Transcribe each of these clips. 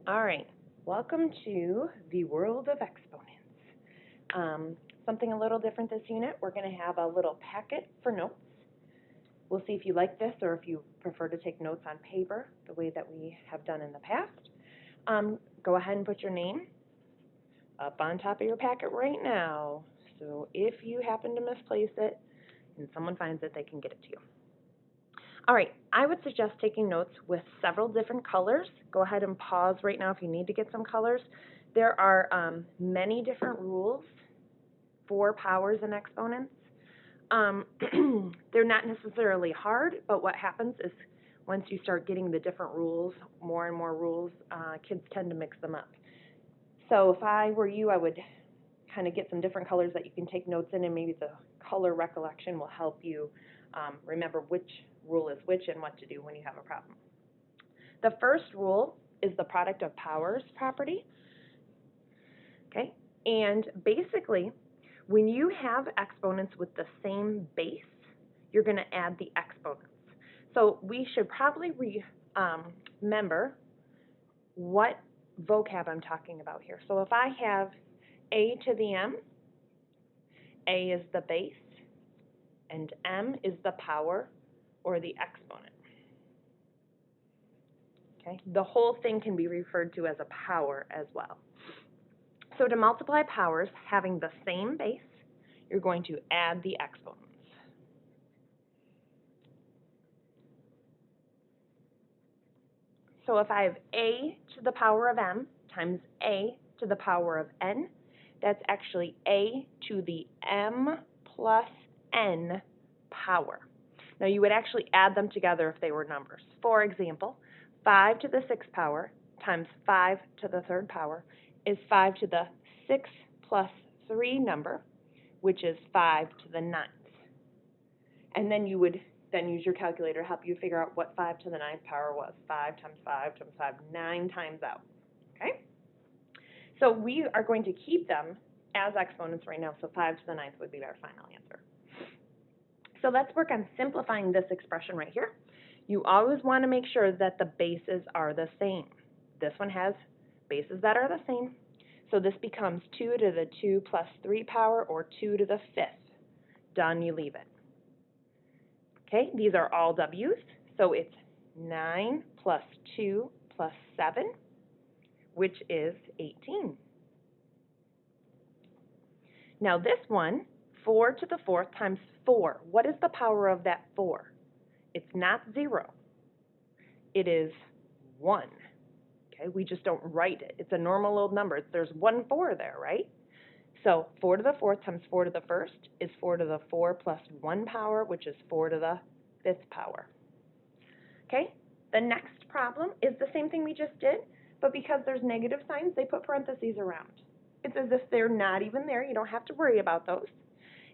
All right, welcome to the world of exponents. Something a little different this unit. We're going to have a little packet for notes. We'll see if you like this or if you prefer to take notes on paper the way that we have done in the past. Go ahead and put your name up on top of your packet right now. So if you happen to misplace it and someone finds it, they can get it to you. All right, I would suggest taking notes with several different colors. Go ahead and pause right now if you need to get some colors. There are many different rules for powers and exponents. They're not necessarily hard, but what happens is once you start getting the different rules, more and more rules, kids tend to mix them up. So if I were you, I would kind of get some different colors that you can take notes in, and maybe the color recollection will help you remember which rule is which and what to do when you have a problem. The first rule is the product of powers property. Okay, and basically, when you have exponents with the same base, you're going to add the exponents. So we should probably remember what vocab I'm talking about here. So if I have a to the m, a is the base, and m is the power or the exponent. Okay, the whole thing can be referred to as a power as well. So to multiply powers having the same base, you're going to add the exponents. So if I have a to the power of m times a to the power of n, that's actually a to the m plus n power. Now you would actually add them together if they were numbers. For example, 5 to the 6th power times 5 to the 3rd power is 5 to the 6 plus 3 number, which is 5 to the 9th. And then you would then use your calculator to help you figure out what 5 to the 9th power was. 5 times 5 times 5, 9 times out. Okay? So we are going to keep them as exponents right now, so 5 to the 9th would be our final answer. So let's work on simplifying this expression right here. You always want to make sure that the bases are the same. This one has bases that are the same. So this becomes 2 to the 2 plus 3 power, or 2 to the 5th. Done, you leave it. Okay, these are all W's, so it's 9 plus 2 plus 7, which is 18. Now this one, 4 to the 4th times 4. What is the power of that 4? It's not 0. It is 1. Okay, we just don't write it. It's a normal old number. There's 1 4 there, right? So 4 to the 4th times 4 to the 1st is 4 to the 4 plus 1 power, which is 4 to the 5th power. Okay, the next problem is the same thing we just did, but because there's negative signs, they put parentheses around. It's as if they're not even there. You don't have to worry about those.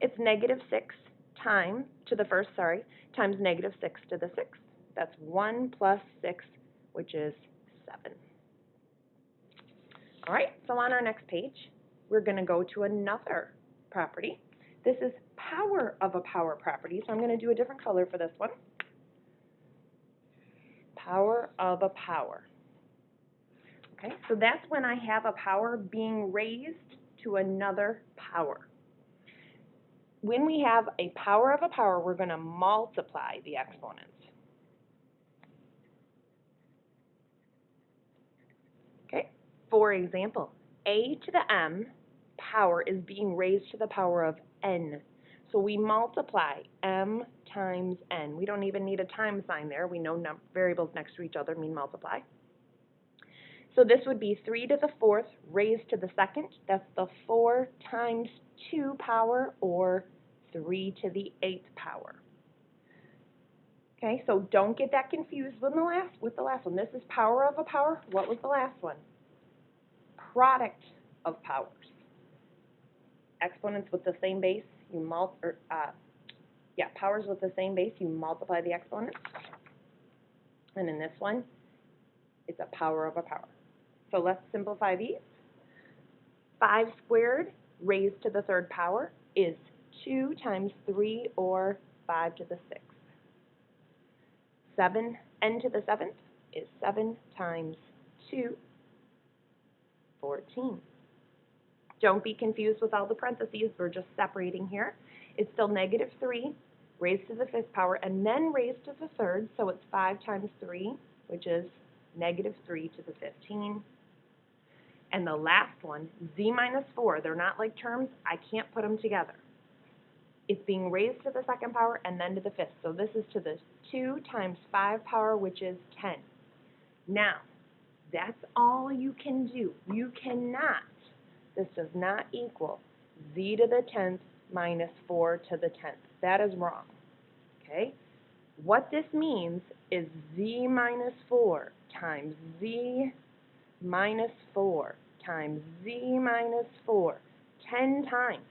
It's negative 6 times to the 1st, times negative 6 to the 6th. That's 1 plus 6, which is 7. All right, so on our next page, we're going to go to another property. This is power of a power property, so I'm going to do a different color for this one. Power of a power. Okay, so that's when I have a power being raised to another power. When we have a power of a power, we're going to multiply the exponents. Okay, for example, a to the m power is being raised to the power of n. So we multiply m times n. We don't even need a time sign there. We know variables next to each other mean multiply. So this would be 3 to the 4th raised to the 2nd. That's the 4 times 2 power, or 3 to the 8th power. Okay, so don't get that confused with the last one. This is power of a power. What was the last one? Product of powers. Exponents with the same base, powers with the same base, you multiply the exponents. And in this one, it's a power of a power. So let's simplify these. 5 squared raised to the 3rd power is 2 times 3, or 5 to the 6th. 7n to the 7th is 7 times 2, 14. Don't be confused with all the parentheses. We're just separating here. It's still negative 3 raised to the 5th power and then raised to the 3rd, so it's 5 times 3, which is negative 3 to the 15. And the last one, z minus 4, they're not like terms. I can't put them together. It's being raised to the 2nd power and then to the 5th. So this is to the 2 times 5 power, which is 10. Now, that's all you can do. You cannot, this does not equal z to the 10th minus 4 to the 10th. That is wrong. Okay? What this means is z minus 4 times z minus 4 times z minus 4 10 times.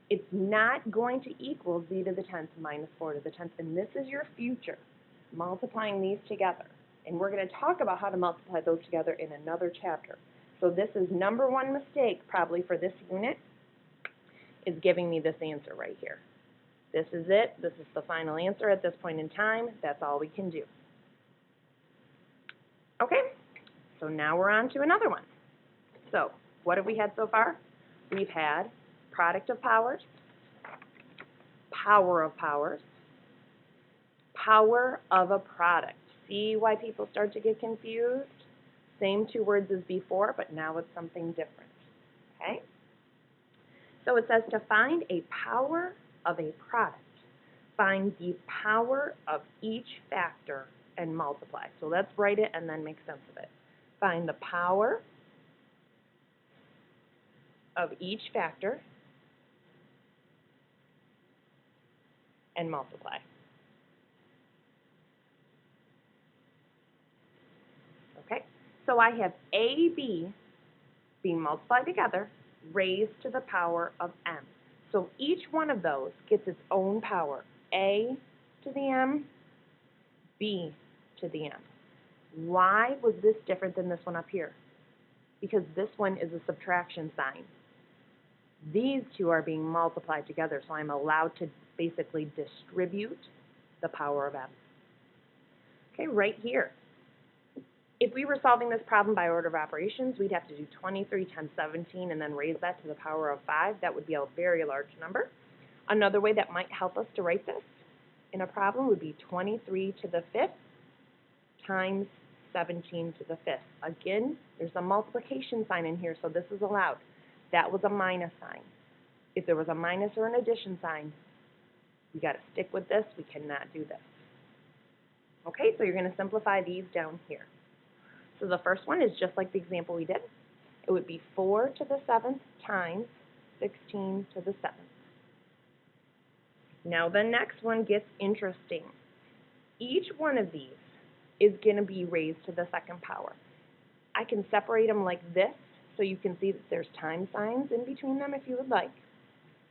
It's not going to equal z to the 10th minus 4 to the 10th, and this is your future, multiplying these together. And we're going to talk about how to multiply those together in another chapter. So this is number one mistake probably for this unit, is giving me this answer right here. This is it. This is the final answer at this point in time. That's all we can do. Okay, so now we're on to another one. So what have we had so far? We've had product of powers, power of powers, power of a product. See why people start to get confused? Same two words as before, but now it's something different. Okay? So it says to find a power of a product, find the power of each factor and multiply. So let's write it and then make sense of it. Find the power of each factor and multiply. Okay, so I have A, B being multiplied together, raised to the power of m. So each one of those gets its own power. A to the m, B to the m. Why was this different than this one up here? Because this one is a subtraction sign. These two are being multiplied together, so I'm allowed to basically distribute the power of m. Okay, right here. If we were solving this problem by order of operations, we'd have to do 23 times 17 and then raise that to the power of 5. That would be a very large number. Another way that might help us to write this in a problem would be 23 to the 5th times 17 to the 5th. Again, there's a multiplication sign in here, so this is allowed. That was a minus sign. If there was a minus or an addition sign, we got to stick with this. We cannot do this. Okay, so you're going to simplify these down here. So the first one is just like the example we did. It would be 4 to the 7th times 16 to the 7th. Now the next one gets interesting. Each one of these is going to be raised to the 2nd power. I can separate them like this so you can see that there's time signs in between them if you would like.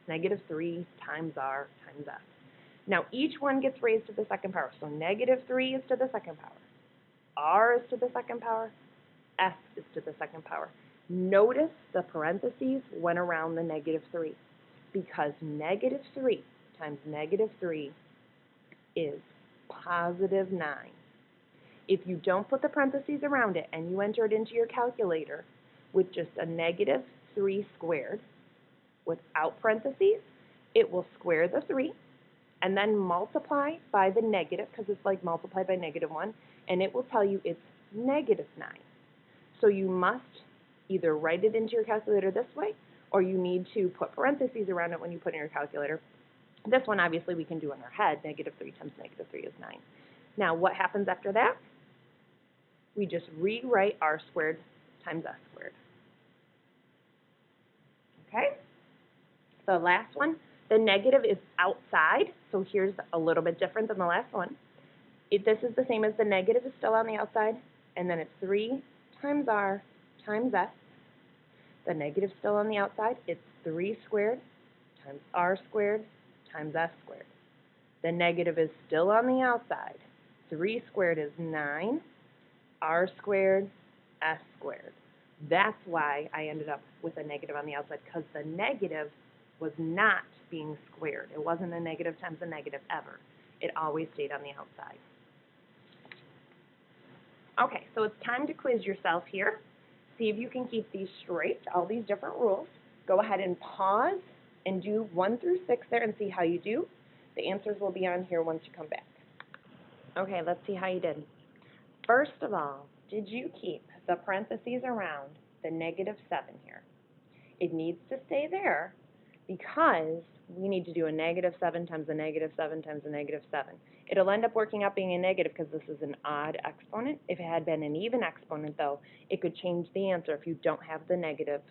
Negative 3 times r times s. Now each one gets raised to the 2nd power. So negative 3 is to the 2nd power. R is to the 2nd power, S is to the 2nd power. Notice the parentheses went around the negative 3 because negative 3 times negative 3 is positive 9. If you don't put the parentheses around it and you enter it into your calculator with just a negative 3 squared without parentheses, it will square the 3 and then multiply by the negative, because it's like multiplied by negative 1, and it will tell you it's negative 9. So you must either write it into your calculator this way, or you need to put parentheses around it when you put in your calculator. This one, obviously, we can do in our head. Negative 3 times negative 3 is 9. Now, what happens after that? We just rewrite r squared times s squared. Okay? The last one, the negative is outside, so here's a little bit different than the last one. This is the same as the negative is still on the outside, and then it's 3 times r times s. The negative is still on the outside. It's 3 squared times r squared times s squared. The negative is still on the outside. 3 squared is 9, r squared, s squared. That's why I ended up with a negative on the outside, because the negative was not being squared. It wasn't a negative times a negative ever. It always stayed on the outside. Okay, so it's time to quiz yourself here. See if you can keep these straight, all these different rules. Go ahead and pause and do 1 through 6 there and see how you do. The answers will be on here once you come back. Okay, let's see how you did. First of all, did you keep the parentheses around the -7 here? It needs to stay there because we need to do a -7 times a -7 times a -7. It'll end up working out being a negative because this is an odd exponent. If it had been an even exponent, though, it could change the answer if you don't have the negative,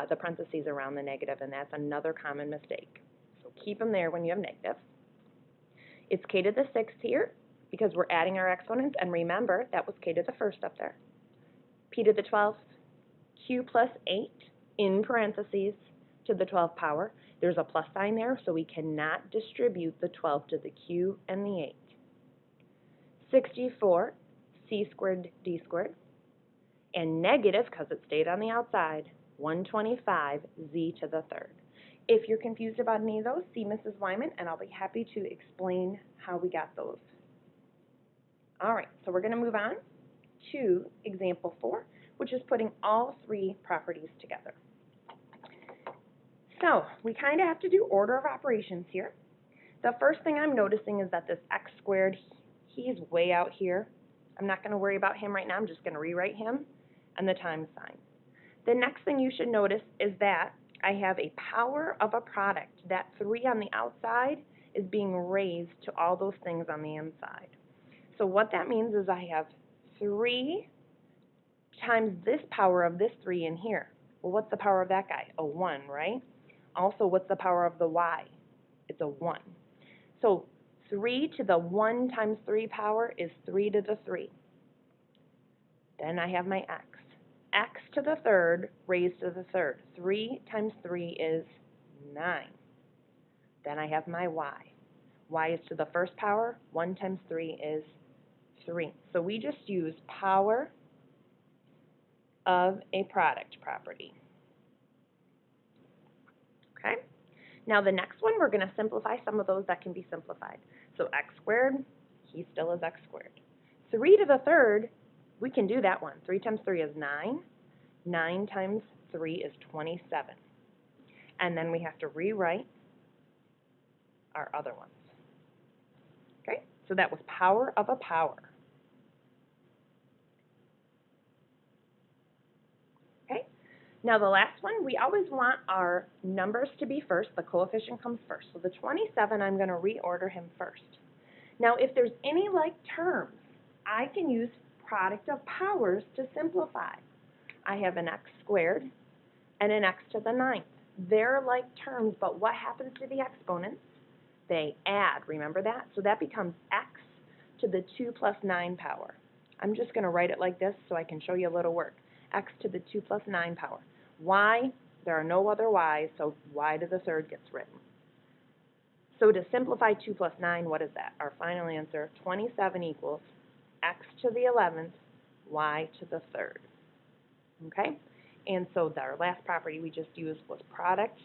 the parentheses around the negative, and that's another common mistake. So keep them there when you have negative. It's k to the 6th here because we're adding our exponents, and remember, that was k to the 1st up there. P to the 12th, q plus 8 in parentheses to the 12th power. There's a plus sign there, so we cannot distribute the 12 to the q and the 8. 64, c squared d squared. And negative, because it stayed on the outside, 125, z to the 3rd. If you're confused about any of those, see Mrs. Wyman, and I'll be happy to explain how we got those. All right, so we're going to move on to example 4, which is putting all 3 properties together. So we kind of have to do order of operations here. The first thing I'm noticing is that this x squared, he's way out here. I'm not going to worry about him right now. I'm just going to rewrite him and the times sign. The next thing you should notice is that I have a power of a product. That 3 on the outside is being raised to all those things on the inside. So what that means is I have 3 times this power of this 3 in here. Well, what's the power of that guy? A 1, right? Also, what's the power of the y? It's a 1. So 3 to the 1 times 3 power is 3 to the 3. Then I have my x. X to the 3rd raised to the 3rd. 3 times 3 is 9. Then I have my y. Y is to the 1st power. 1 times 3 is 3. So we just use power of a product property. Okay? Now the next one, we're going to simplify some of those that can be simplified. So x squared, he still is x squared. 3 to the 3rd, we can do that one. 3 times 3 is 9. 9 times 3 is 27. And then we have to rewrite our other ones. Okay? So that was power of a power. Okay? Now the last one, we always want our numbers to be first. The coefficient comes first. So the 27, I'm going to reorder him first. Now if there's any like terms, I can use product of powers to simplify. I have an x squared and an x to the 9th. They're like terms, but what happens to the exponents? They add, remember that? So that becomes x to the 2 plus 9 power. I'm just going to write it like this so I can show you a little work. X to the 2 plus 9 power. Y, there are no other y's, so y to the 3rd gets written. So to simplify 2 plus 9, what is that? Our final answer, 27 equals x to the 11th, y to the 3rd. Okay? And so our last property we just used was product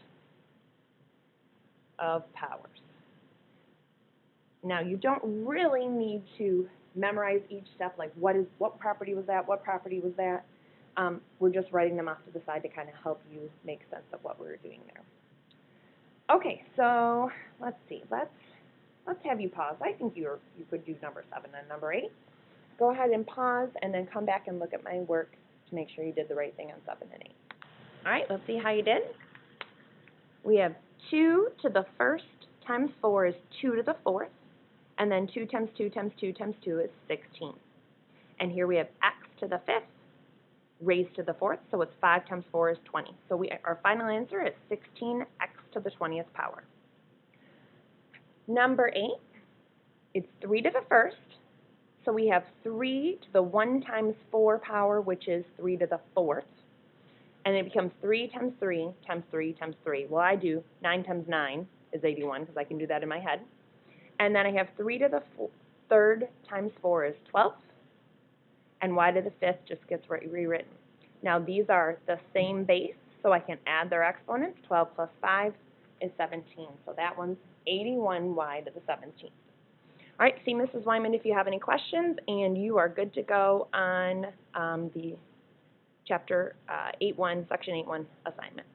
of powers. Now you don't really need to memorize each step, like what property was that, what property was that. We're just writing them off to the side to kind of help you make sense of what we were doing there. Okay, so let's see. Let's have you pause. I think you could do number 7 and number 8. Go ahead and pause and then come back and look at my work to make sure you did the right thing on 7 and 8. All right, let's see how you did. We have 2 to the 1st times 4 is 2 to the 4th, and then 2 times 2 times 2 times 2 is 16. And here we have x to the 5th raised to the 4th, so it's 5 times 4 is 20. So our final answer is 16x to the 20th power. Number 8, it's 3 to the 1st, so we have 3 to the 1 times 4 power, which is 3 to the 4th. And it becomes 3 times 3 times 3 times 3. Well, I do 9 times 9 is 81 because I can do that in my head. And then I have 3 to the 3rd times 4 is 12. And y to the 5th just gets rewritten. Now these are the same base, so I can add their exponents. 12 plus 5 is 17. So that one's 81y to the 17th. All right, see Mrs. Wyman if you have any questions, and you are good to go on the chapter 8.1, section 8.1 assignment.